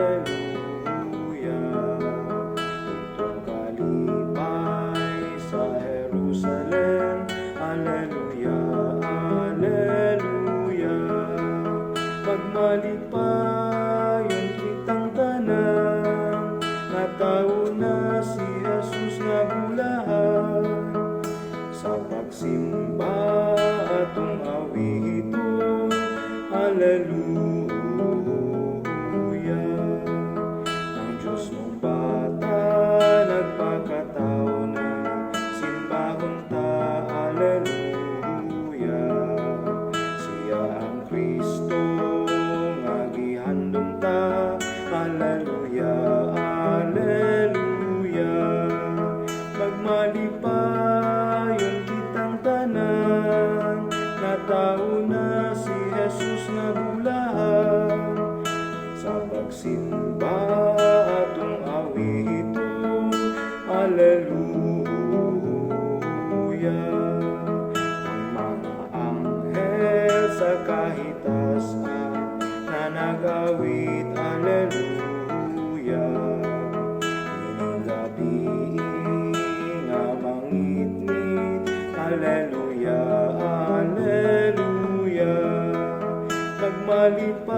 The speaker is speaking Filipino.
Alleluia. Utong kalipay sa Jerusalem, Alleluia, Alleluia. Pagmalipayon kitang tanan, natao na si Jesus nga bulahan. Sa pagsimba atong awiton, Alleluia. Ang Diyos mong bata nagpakatao na, simbahon ta, Alleluia. Siya ang Kristo nga gihandom ta, Alleluia, Alleluia. Magmalipayon kitang tanan, natao na si Jesus nga bulahan. Sa pagsimba atong awiton, Alleluia. Ang mga anghel sa kahitasan na nag-awit, Alleluia. Ining gabi nga mangitngit, Alleluia, Alleluia. Nagmalipayon